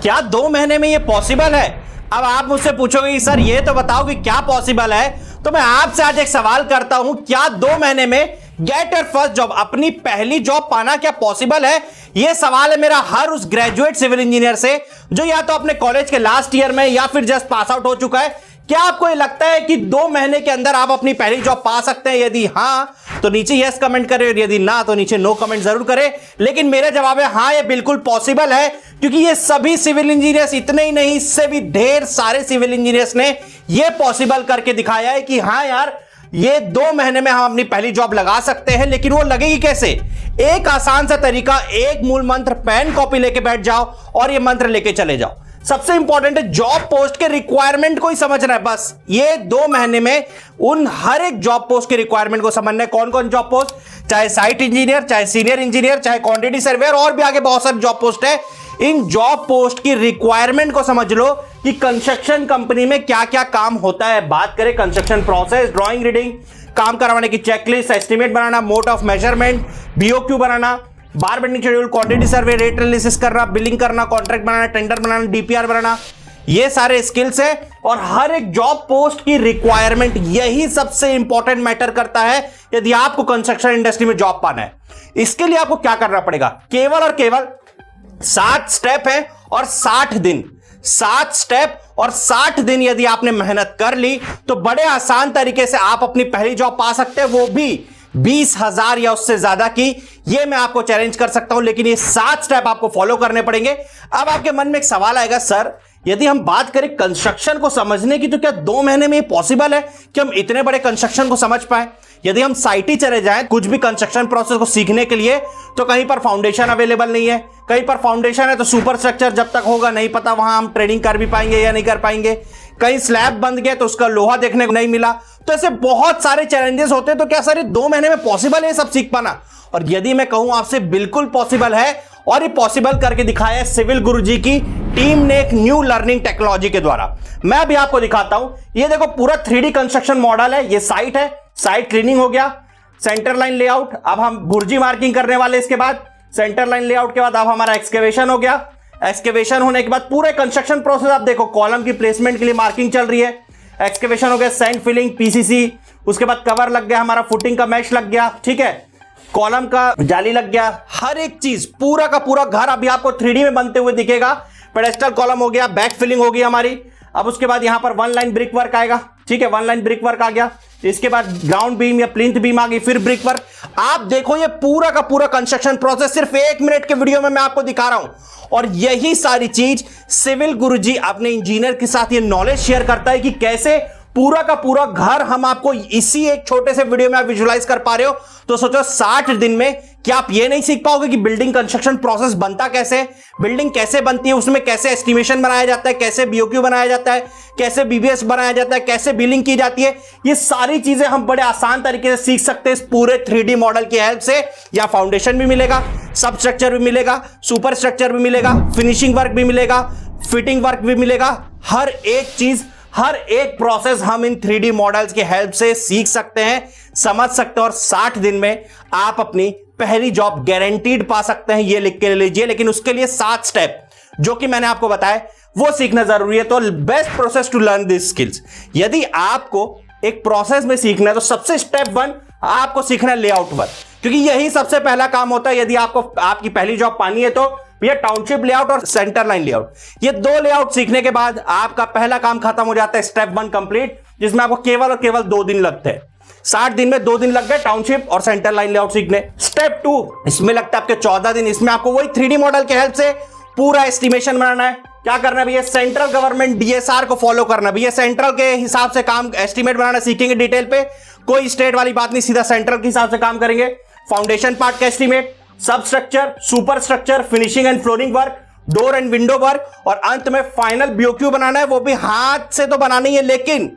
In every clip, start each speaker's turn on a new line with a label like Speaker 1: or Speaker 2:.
Speaker 1: क्या 2 महीने में ये पॉसिबल है? अब आप मुझसे पूछोगे कि सर ये तो बताओ कि क्या पॉसिबल है, तो मैं आपसे आज एक सवाल करता हूं, क्या 2 महीने में गेट योर फर्स्ट जॉब, अपनी पहली जॉब पाना क्या पॉसिबल है? यह सवाल है मेरा हर उस ग्रेजुएट सिविल इंजीनियर से जो या तो अपने कॉलेज के लास्ट ईयर में या फिर जस्ट पास आउट हो चुका है। क्या आपको ये लगता है कि 2 महीने के अंदर आप अपनी पहली जॉब पा सकते हैं? यदि हां तो नीचे यस कमेंट करें और यदि ना तो नीचे नो कमेंट जरूर करें। लेकिन मेरा जवाब है हां, ये बिल्कुल पॉसिबल है, क्योंकि ये सभी सिविल इंजीनियर्स, इतने ही नहीं इससे भी ढेर सारे सिविल इंजीनियर्स ने ये पॉसिबल करके दिखाया है कि हां यार, ये 2 महीने में हम अपनी पहली जॉब लगा सकते हैं। लेकिन वो लगेगी कैसे? एक आसान सा तरीका, एक मूल मंत्र, पेन कॉपी लेके बैठ जाओ और ये मंत्र लेके चले जाओ। सबसे इंपॉर्टेंट है जॉब पोस्ट के रिक्वायरमेंट को ही समझना है बस। ये 2 महीने में उन हर एक जॉब पोस्ट के रिक्वायरमेंट को समझना है। कौन कौन जॉब पोस्ट, चाहे साइट इंजीनियर, चाहे सीनियर इंजीनियर, चाहे क्वांटिटी सर्वेयर और भी आगे बहुत सारे जॉब पोस्ट है। इन जॉब पोस्ट की रिक्वायरमेंट को समझ लो कि कंस्ट्रक्शन कंपनी में क्या क्या काम होता है। बात करें कंस्ट्रक्शन प्रोसेस, ड्राइंग, रीडिंग, काम करवाने की checklist, estimate banana, mode of measurement, BOQ banana, bar bending schedule, quantity survey, rate analysis करना, बिलिंग करना, कॉन्ट्रैक्ट बनाना, टेंडर बनाना, डीपीआर बनाना, ये सारे स्किल्स है। और हर एक जॉब पोस्ट की रिक्वायरमेंट, यही सबसे इंपॉर्टेंट मैटर करता है यदि आपको कंस्ट्रक्शन इंडस्ट्री में जॉब पाना है। इसके लिए आपको क्या करना पड़ेगा? केवल और केवल 7 स्टेप है और 60 दिन। 7 स्टेप और 60 दिन यदि आपने मेहनत कर ली तो बड़े आसान तरीके से आप अपनी पहली जॉब पा सकते हैं, वो भी 20,000 या उससे ज्यादा की। ये मैं आपको चैलेंज कर सकता हूं, लेकिन ये 7 स्टेप आपको फॉलो करने पड़ेंगे। अब आपके मन में एक सवाल आएगा, सर यदि हम बात करें कंस्ट्रक्शन को समझने की, तो क्या 2 महीने में ये पॉसिबल है कि हम इतने बड़े कंस्ट्रक्शन को समझ पाए? यदि हम साइट ही चले जाएं कुछ भी कंस्ट्रक्शन प्रोसेस को सीखने के लिए, तो कहीं पर फाउंडेशन अवेलेबल नहीं है, कहीं पर फाउंडेशन है तो सुपर स्ट्रक्चर जब तक होगा नहीं पता वहां हम ट्रेडिंग कर भी पाएंगे या नहीं कर पाएंगे, कहीं स्लैब बंद गया तो उसका लोहा देखने को नहीं मिला। तो ऐसे बहुत सारे चैलेंजेस होते हैं। तो क्या सर 2 महीने में पॉसिबल है सब सीख पाना? और यदि मैं कहूं आपसे, बिल्कुल पॉसिबल है, और ये पॉसिबल करके दिखाया है सिविल गुरुजी की टीम ने एक न्यू लर्निंग टेक्नोलॉजी के द्वारा। मैं अभी आपको दिखाता हूं। ये देखो पूरा 3D कंस्ट्रक्शन मॉडल है। ये साइट है, साइट क्लीनिंग हो गया, सेंटर लाइन लेआउट, अब हम बुर्जी मार्किंग करने वाले। इसके बाद सेंटर लाइन लेआउट के बाद अब हमारा एक्सकेवेशन हो गया। एक्सकेवेशन होने के बाद पूरे कंस्ट्रक्शन प्रोसेस आप देखो, कॉलम की प्लेसमेंट के लिए मार्किंग चल रही है। एक्सकेवेशन हो गया, सैंड फिलिंग, पीसीसी, उसके बाद कवर लग गया, हमारा फुटिंग का मैश लग गया, ठीक है, कॉलम का जाली लग गया। हर एक चीज, पूरा का पूरा घर अभी आपको 3D में बनते हुए दिखेगा। पेडेस्टल कॉलम हो गया, बैक फिलिंग होगी हमारी। अब उसके बाद यहां पर 1 लाइन ब्रिक वर्क आएगा, ठीक है, 1 लाइन ब्रिक वर्क आ गया। इसके बाद ग्राउंड बीम या प्लिंथ बीम आ गई, फिर ब्रिक वर्क। आप देखो ये पूरा का पूरा कंस्ट्रक्शन प्रोसेस सिर्फ 1 मिनट के वीडियो में मैं आपको दिखा रहा हूं। और यही सारी चीज सिविल गुरुजी अपने इंजीनियर के साथ ये नॉलेज शेयर करता है कि कैसे पूरा का पूरा घर हम आपको इसी एक छोटे से वीडियो में आप विजुलाइज कर पा रहे हो। तो सोचो 60 दिन में क्या आप ये नहीं सीख पाओगे कि बिल्डिंग कंस्ट्रक्शन प्रोसेस बनता कैसे, बिल्डिंग कैसे बनती है, उसमें कैसे एस्टिमेशन बनाया जाता है, कैसे बीओक्यू बनाया जाता है, कैसे बीबीएस बनाया जाता है, कैसे बिलिंग की जाती है। ये सारी चीजें हम बड़े आसान तरीके से सीख सकते हैं इस पूरे 3D मॉडल की हेल्प से। या फाउंडेशन भी मिलेगा, सब स्ट्रक्चर भी मिलेगा, सुपर स्ट्रक्चर भी मिलेगा, फिनिशिंग वर्क भी मिलेगा, फिटिंग वर्क भी मिलेगा। हर एक चीज, हर एक प्रोसेस हम इन 3D मॉडल्स की हेल्प से सीख सकते हैं, समझ सकते हैं, और 60 दिन में आप अपनी पहली जॉब गारंटीड पा सकते हैं। ये लिख के लीजिए। लेकिन उसके लिए 7 स्टेप जो कि मैंने आपको बताया वो सीखना जरूरी है। तो best process to learn this skills, यदि आपको एक प्रोसेस में सीखना है तो सबसे स्टेप 1 आपको सीखना है लेआउट वर्क, क्योंकि यही सबसे पहला काम होता है। यदि आपको आपकी पहली जॉब पानी है तो ये टाउनशिप लेआउट और सेंटर लाइन लेआउट, ये 2 लेआउट सीखने के बाद आपका पहला काम खत्म हो जाता है, स्टेप 1 कंप्लीट, जिसमें आपको केवल और केवल 2 दिन लगते हैं। 60 दिन में 2 दिन लग गए टाउनशिप और सेंटर लाइन लेआउट सीखने। स्टेप 2 इसमें लगता है आपके 14 दिन। इसमें आपको वही 3D मॉडल की हेल्प से पूरा एस्टिमेशन बनाना है। क्या करना है भैया? सेंट्रल गवर्नमेंट DSR को फॉलो करना भैया, सेंट्रल के हिसाब से काम एस्टिमेट बनाना सीखेंगे डिटेल पे। कोई स्टेट वाली बात नहीं, सीधा सेंट्रल के हिसाब से काम करेंगे। फाउंडेशन पार्ट का एस्टिमेट, सब structure, super structure, finishing and flooring work, door and window work, और अंत में फाइनल बीओक्यू बनाना है। वो भी हाथ से तो बनाना ही है, लेकिन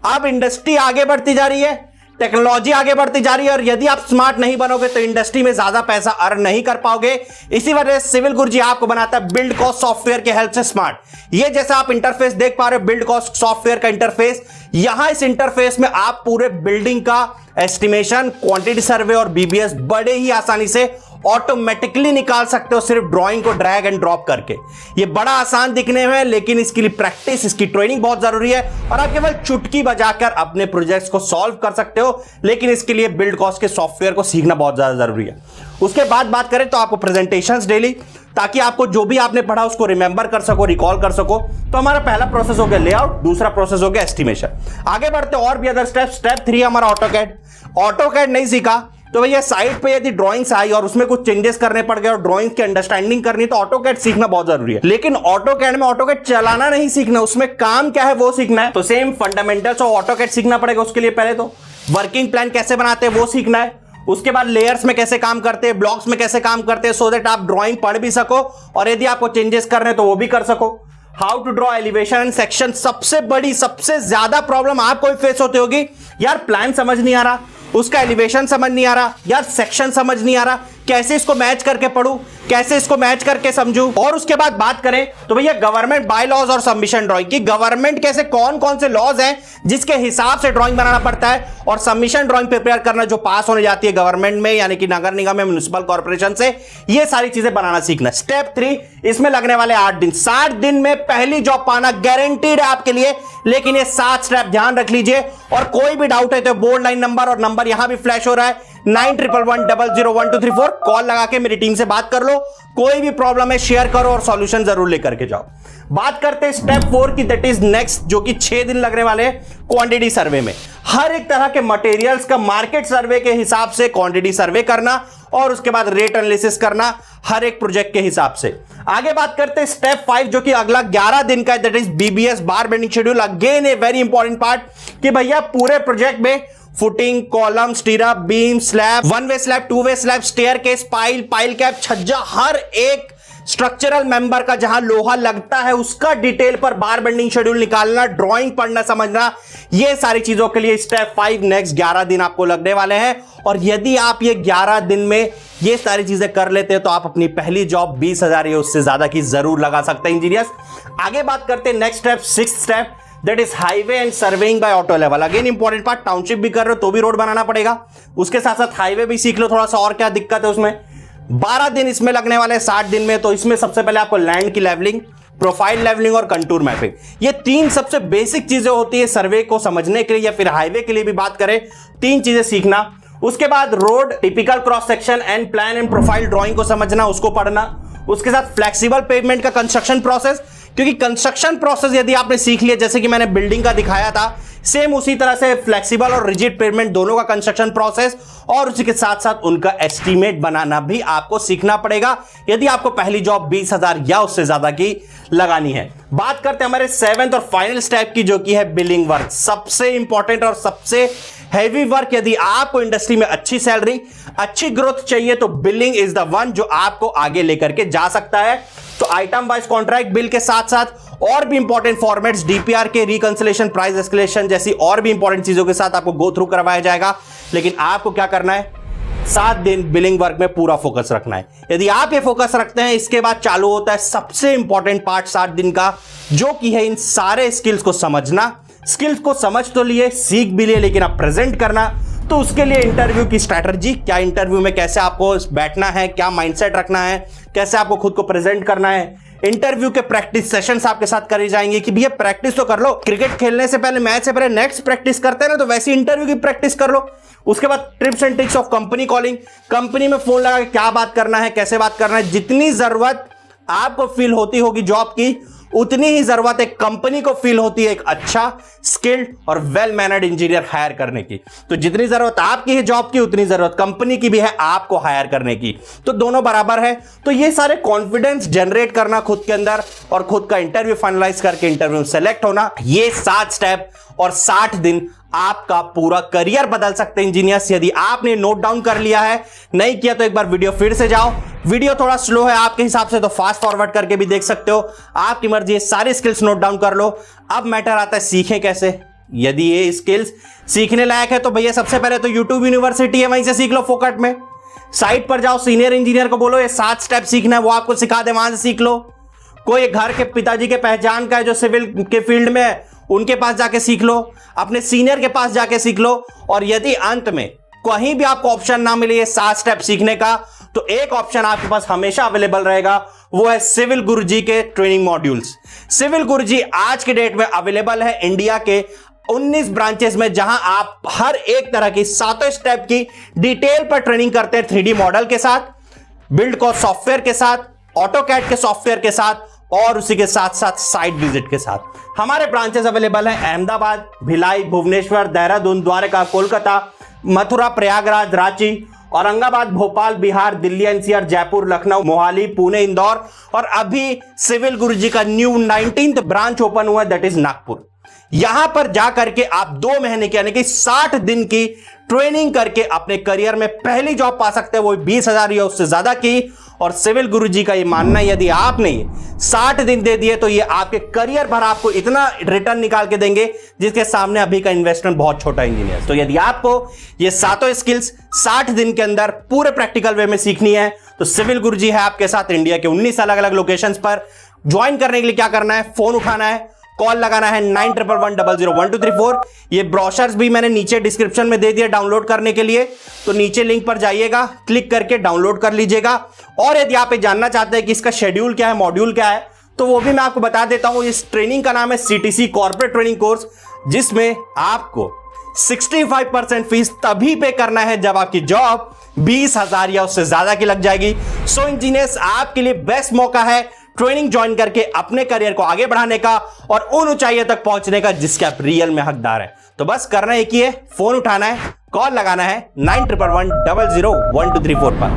Speaker 1: अब इंडस्ट्री आगे बढ़ती जा रही है, टेक्नोलॉजी आगे बढ़ती जा रही है, और यदि आप स्मार्ट नहीं बनोगे तो इंडस्ट्री में ज्यादा पैसा अर्न नहीं कर पाओगे। इसी वजह से सिविल गुरुजी आपको बनाता है बिल्ड कॉस्ट सॉफ्टवेयर की हेल्प से स्मार्ट। ये जैसा आप इंटरफेस देख पा रहे हो, बिल्ड कॉस्ट सॉफ्टवेयर का इंटरफेस, यहां इस इंटरफेस में आप पूरे बिल्डिंग का एस्टिमेशन, क्वांटिटी सर्वे और बीबीएस बड़े ही आसानी से ऑटोमेटिकली निकाल सकते हो सिर्फ ड्राइंग को ड्रैग एंड ड्रॉप करके। ये बड़ा आसान दिखने में, लेकिन इसके लिए प्रैक्टिस, इसकी ट्रेनिंग बहुत जरूरी है और आप केवल चुटकी बजाकर अपने प्रोजेक्ट्स को सॉल्व कर सकते हो, लेकिन इसके लिए बिल्ड कॉस्ट के सॉफ्टवेयर को सीखना बहुत ज्यादा जरूरी है। उसके बाद बात करें तो आपको प्रेजेंटेशंस डेली, ताकि आपको जो भी आपने पढ़ा उसको रिमेंबर कर सको, रिकॉल कर सको। तो हमारा पहला प्रोसेस हो गया लेआउट, दूसरा प्रोसेस हो गया एस्टिमेशन। आगे बढ़ते और भी अदर स्टेप। स्टेप 3 हमारा ऑटोकैड। ऑटोकैड नहीं सीखा तो भैया साइट पे यदि ड्राइंग्स आई और उसमें कुछ चेंजेस करने पड़ गए और ड्राइंग्स की अंडरस्टैंडिंग करनी, तो ऑटोकैड सीखना बहुत जरूरी है। लेकिन ऑटोकैड में ऑटोकैड चलाना नहीं सीखना, उसमें काम क्या है वो सीखना है। तो सेम फंडामेंटल्स ऑफ ऑटोकैड सीखना पड़ेगा उसके लिए। पहले तो वर्किंग प्लान कैसे बनाते हैं वो सीखना है। उसके बाद लेयर्स में कैसे काम करते हैं, ब्लॉक्स में कैसे काम करते हैं, सो दैट आप ड्राइंग पढ़ भी सको और यदि आपको चेंजेस करने हैं तो वो भी कर सको। How to draw elevation and section. सबसे बड़ी, सबसे ज्यादा प्रॉब्लम आपको फेस होती होगी, यार प्लान समझ नहीं आ रहा, उसका एलिवेशन समझ नहीं आ रहा, यार सेक्शन समझ नहीं आ रहा, कैसे इसको मैच करके पढ़ूं, कैसे इसको मैच करके समझूं। और उसके बाद बात करें तो भैया गवर्नमेंट बाय लॉज और सबमिशन ड्राइंग की। गवर्नमेंट कैसे, कौन कौन से लॉज हैं जिसके हिसाब से ड्राइंग बनाना पड़ता है, और सबमिशन ड्राइंग प्रिपेयर करना जो पास होने जाती है गवर्नमेंट में, यानी कि नगर निगम में, म्युनिसिपल कॉर्पोरेशन से, ये सारी चीजें बनाना सीखना। स्टेप 3, इसमें लगने वाले 8 दिन। 60 दिन में पहली जॉब पाना गारंटीड है आपके लिए, लेकिन ये 7 स्टेप ध्यान रख लीजिए। और कोई भी डाउट है तो बोर्ड लाइन नंबर और नंबर यहां भी फ्लैश हो रहा है 9111001234, कॉल लगा के मेरी टीम से बात कर लो। कोई भी प्रॉब्लम है शेयर करो और सॉल्यूशन जरूर लेकर के जाओ। बात करते हैं स्टेप 4 की, दैट इज नेक्स्ट, जो कि 6 दिन लगने वाले हैं क्वांटिटी सर्वे में। हर एक तरह के मटेरियल्स का मार्केट सर्वे के हिसाब से क्वांटिटी सर्वे करना और उसके बाद रेट एनालिसिस करना हर एक प्रोजेक्ट के हिसाब से। आगे बात करते हैं स्टेप 5, जो कि अगला 11 दिन का है, that is BBS bar bending schedule. Again a very important part कि भैया पूरे प्रोजेक्ट में footing, column, stirrup, beam, slab, one way slab, two way slab, staircase, pile, pile cap, छज्जा, हर एक स्ट्रक्चरल मेंबर का जहां लोहा लगता है उसका डिटेल पर बार बेंडिंग शेड्यूल निकालना, ड्राइंग पढ़ना, समझना, ये सारी चीजों के लिए स्टेप 5 नेक्स्ट 11 दिन आपको लगने वाले हैं। और यदि आप ये 11 दिन में ये सारी चीजें कर लेते हैं तो आप अपनी पहली जॉब 20,000 या उससे ज्यादा की जरूर लगा सकते हैं इंजीनियर्स। आगे बात करते हैं next step, 6th step, that is highway and surveying by auto level. Again important part, township भी कर रहे हो तो भी रोड बनाना पड़ेगा, उसके साथ साथ हाईवे भी सीख लो थोड़ा सा, और क्या दिक्कत है उसमें। 12 दिन इसमें लगने वाले हैं 60 दिन में। तो इसमें सबसे पहले आपको लैंड की लेवलिंग, प्रोफाइल लेवलिंग और कंटूर मैपिंग, ये 3 सबसे बेसिक चीजें होती है सर्वे को समझने के लिए, या फिर हाईवे के लिए भी बात करें, 3 चीजें सीखना। उसके बाद road typical cross section and plan and profile drawing को समझना, उसको पढ़ना। उसके साथ फ्लेक्सिबल पेवमेंट का कंस्ट्रक्शन प्रोसेस, क्योंकि कंस्ट्रक्शन प्रोसेस यदि आपने सीख लिया, जैसे कि मैंने बिल्डिंग का दिखाया था, सेम उसी तरह से फ्लेक्सिबल और रिजिड पेवमेंट दोनों का कंस्ट्रक्शन प्रोसेस, और उसी के साथ साथ उनका एस्टीमेट बनाना भी आपको सीखना पड़ेगा यदि आपको पहली जॉब 20,000 या उससे ज्यादा की लगानी है। बात करते हैं हमारे 7th और फाइनल स्टेप की, जो कि है बिलिंग वर्क। सबसे इंपॉर्टेंट और सबसे हैवी वर्क। यदि आपको इंडस्ट्री में अच्छी सैलरी, अच्छी ग्रोथ चाहिए तो बिलिंग इज द वन जो आपको आगे लेकर के जा सकता है। तो आइटम वाइज कॉन्ट्रैक्ट बिल के साथ साथ और भी इंपॉर्टेंट फॉर्मेट्स, डीपीआर के, रिकंसिलेशन, प्राइस एस्केलेशन जैसी और भी इंपॉर्टेंट चीजों के साथ आपको गो थ्रू करवाया जाएगा। लेकिन आपको क्या करना है, 7 दिन बिलिंग वर्क में पूरा फोकस रखना है। यदि आप ये फोकस रखते हैं, इसके बाद चालू होता है सबसे इंपॉर्टेंट पार्ट 7 दिन का, जो कि है इन सारे स्किल्स को समझना। स्किल्स को समझ तो लिए, सीख भी लिए, लेकिन अब प्रेजेंट करना। तो उसके लिए इंटरव्यू की स्ट्रैटेजी, क्या इंटरव्यू में कैसे आपको बैठना है, क्या माइंडसेट रखना है, कैसे आपको खुद को प्रेजेंट करना है। इंटरव्यू के प्रैक्टिस सेशंस आपके साथ करे जाएंगे कि भैया प्रैक्टिस तो कर लो, क्रिकेट खेलने से पहले, मैच से पहले नेक्स्ट प्रैक्टिस करते हैं ना, तो वैसी इंटरव्यू की प्रैक्टिस कर लो। उसके बाद trips and tricks of company calling, company में फोन लगा के क्या बात करना है, कैसे बात करना है। जितनी जरूरत आपको फील होती होगी जॉब की, उतनी ही जरूरत एक कंपनी को फील होती है एक अच्छा, स्किल्ड और वेल मैनर्ड इंजीनियर हायर करने की। तो जितनी जरूरत आपकी है जॉब की, उतनी जरूरत कंपनी की भी है आपको हायर करने की। तो दोनों बराबर है। तो ये सारे कॉन्फिडेंस जनरेट करना खुद के अंदर और खुद का इंटरव्यू फाइनलाइज करके इंटरव्यू सेलेक्ट होना, ये 7 स्टेप और 60 दिन आपका पूरा करियर बदल सकते हैं इंजीनियर्स। यदि आपने नोट डाउन कर लिया है, नहीं किया तो एक बार वीडियो फिर से जाओ। वीडियो थोड़ा स्लो है आपके हिसाब से तो फास्ट फॉरवर्ड करके भी देख सकते हो, आपकी मर्जी है। सारे स्किल्स नोट डाउन कर लो। अब मैटर आता है सीखें कैसे। यदि ये स्किल्स सीखने लायक है तो भैया सबसे पहले तो यूट्यूब यूनिवर्सिटी है, वहीं से सीख लो फोकट में। साइट पर जाओ, सीनियर इंजीनियर को बोलो ये 7 स्टेप सीखना है, वो आपको सिखा दे, वहां से सीख लो। कोई घर के पिताजी के पहचान का है जो सिविल के फील्ड में है, उनके पास जाके सीख लो, अपने सीनियर के पास जाके सीख लो। और यदि अंत में कहीं भी आपको ऑप्शन ना मिले ये 7 स्टेप सीखने का, तो एक ऑप्शन आपके पास हमेशा अवेलेबल रहेगा, वो है सिविल गुरुजी के ट्रेनिंग मॉड्यूल्स। सिविल गुरुजी आज के डेट में अवेलेबल है इंडिया के 19 ब्रांचेस में, जहां आप हर एक तरह की 7 स्टेप की डिटेल पर ट्रेनिंग करते हैं, 3D मॉडल के साथ, बिल्ड कॉस्ट सॉफ्टवेयर के साथ, ऑटोकैड के सॉफ्टवेयर के साथ और उसी के साथ साथ साइट विजिट के साथ। हमारे ब्रांचेस अवेलेबल हैं अहमदाबाद, भिलाई, भुवनेश्वर, देहरादून, द्वारका, कोलकाता, मथुरा, प्रयागराज, रांची, औरंगाबाद, भोपाल, बिहार, दिल्ली एनसीआर, जयपुर, लखनऊ, मोहाली, पुणे, इंदौर और अभी सिविल गुरुजी का न्यू 19th ब्रांच ओपन हुआ, दैट इज नागपुर। यहां पर जाकर के आप 2 महीने की यानी कि 60 दिन की ट्रेनिंग करके अपने करियर में पहली जॉब पा सकते हैं, वो 20,000 या उससे ज्यादा की। और सिविल गुरुजी का ये मानना है, यदि आपने 60 दिन दे दिए तो ये आपके करियर भर आपको इतना रिटर्न निकाल के देंगे जिसके सामने अभी का इन्वेस्टमेंट बहुत छोटा इंजीनियर। तो यदि आपको ये 7 स्किल्स 60 दिन के अंदर पूरे प्रैक्टिकल वे में सीखनी है तो सिविल गुरुजी है आपके साथ इंडिया के 19 अलग अलग लोकेशंस पर। ज्वाइन करने के लिए क्या करना है, फोन उठाना है, कॉल लगाना है 9111001234। ये ब्रोशर्स भी मैंने नीचे डिस्क्रिप्शन में दे दिया डाउनलोड करने के लिए, तो नीचे लिंक पर जाइएगा, क्लिक करके डाउनलोड कर लीजिएगा। और यदि आप ये जानना चाहते हैं कि इसका शेड्यूल क्या है, मॉड्यूल क्या है, तो वो भी मैं आपको बता देता हूं। इस ट्रेनिंग का नाम है CTC कॉर्पोरेट ट्रेनिंग कोर्स, जिसमें आपको 65% फीस तभी पे करना है जब आपकी जॉब 20,000 या उससे ज्यादा की लग जाएगी। सो इंजीनियर्स, आपके लिए बेस्ट मौका है ट्रेनिंग ज्वाइन करके अपने करियर को आगे बढ़ाने का और उन ऊंचाइयों तक पहुंचने का जिसके आप रियल में हकदार हैं। तो बस करना एक ही है, फोन उठाना है, कॉल लगाना है 9111001234 पर।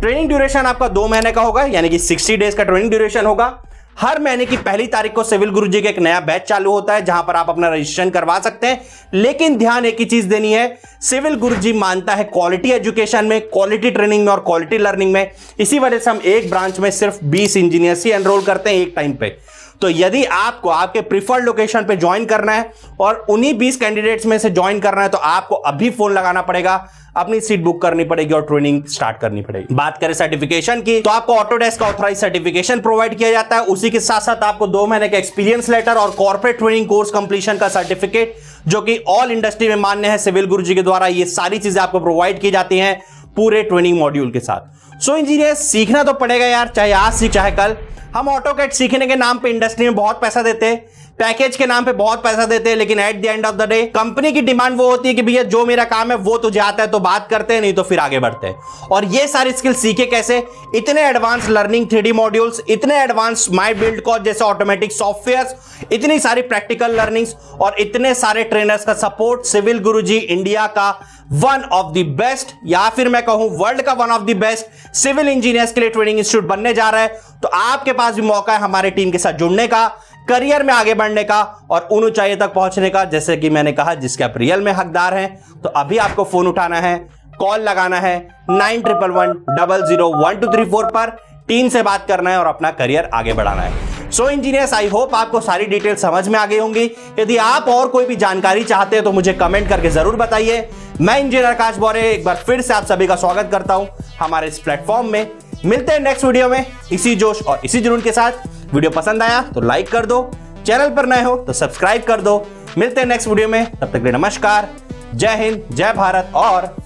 Speaker 1: ट्रेनिंग ड्यूरेशन आपका 2 महीने का होगा, यानी कि 60 डेज का ट्रेनिंग ड्यूरेशन होगा। हर महीने की पहली तारीख को सिविल गुरुजी का एक नया बैच चालू होता है जहां पर आप अपना रजिस्ट्रेशन करवा सकते हैं। लेकिन ध्यान एक ही चीज देनी है, सिविल गुरुजी मानता है क्वालिटी एजुकेशन में, क्वालिटी ट्रेनिंग में और क्वालिटी लर्निंग में। इसी वजह से हम एक ब्रांच में सिर्फ 20 इंजीनियर्स ही एनरोल करते हैं एक टाइम पे। तो यदि आपको आपके प्रीफर्ड लोकेशन पे ज्वाइन करना है और उन्हीं 20 कैंडिडेट्स में से ज्वाइन करना है तो आपको अभी फोन लगाना पड़ेगा, अपनी सीट बुक करनी पड़ेगी और ट्रेनिंग स्टार्ट करनी पड़ेगी। बात करें सर्टिफिकेशन की, तो आपको ऑटोडेस्क का ऑथराइज सर्टिफिकेशन प्रोवाइड किया जाता है। उसी के साथ साथ आपको 2 महीने का एक्सपीरियंस लेटर और कॉर्पोरेट ट्रेनिंग कोर्स कंप्लीशन का सर्टिफिकेट, जो कि ऑल इंडस्ट्री में मान्य है सिविल गुरुजी के द्वारा, ये सारी चीजें आपको प्रोवाइड की जाती हैं पूरे ट्रेनिंग मॉड्यूल के साथ। सो इंजीनियर, सीखना तो पड़ेगा यार, चाहे आज सीख चाहे कल। हम ऑटोकैड सीखने के नाम पे इंडस्ट्री में बहुत पैसा देते हैं, पैकेज के नाम पे बहुत पैसा देते हैं, लेकिन at the end of the day company की डिमांड वो होती है कि भैया जो मेरा काम है वो तुझे आता है तो बात करते हैं, नहीं तो फिर आगे बढ़ते हैं। और ये सारी स्किल सीखे कैसे? इतने एडवांस लर्निंग 3D मॉड्यूल्स, इतने एडवांस माई बिल्ड कॉस्ट जैसे ऑटोमेटिक सॉफ्टवेयर्स, इतनी सारी प्रैक्टिकल लर्निंग्स और इतने सारे ट्रेनर्स का सपोर्ट। सिविल गुरुजी इंडिया का वन ऑफ द बेस्ट, या फिर मैं कहूं वर्ल्ड का one of the best civil engineers के लिए ट्रेनिंग इंस्टीट्यूट बनने जा रहा है। तो आपके पास भी मौका है हमारे टीम के साथ जुड़ने का, करियर में आगे बढ़ने का और उन ऊंचाइयों तक पहुंचने का, जैसे कि मैंने कहा, जिसके आप रियल में हकदार हैं। तो अभी आपको फोन उठाना है, कॉल लगाना है 9111001234 पर, टीम से बात करना है और अपना करियर आगे बढ़ाना है। सो इंजीनियर्स, आई होप आपको सारी डिटेल समझ में आ गई होंगी। यदि आप और कोई भी जानकारी चाहते हैं तो मुझे कमेंट करके जरूर बताइए। मैं इंजीनियर आकाश बौरे एक बार फिर से आप सभी का स्वागत करता हूं हमारे इस प्लेटफॉर्म में। मिलते हैं नेक्स्ट वीडियो में इसी जोश और इसी जुनून के साथ। वीडियो पसंद आया तो लाइक कर दो, चैनल पर नए हो तो सब्सक्राइब कर दो। मिलते हैं नेक्स्ट वीडियो में, तब तक के लिए नमस्कार, जय हिंद, जय भारत। और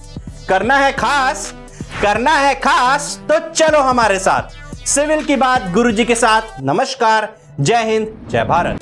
Speaker 1: करना है खास तो चलो हमारे साथ, सिविल की बात गुरुजी के साथ। नमस्कार, जय हिंद, जय भारत।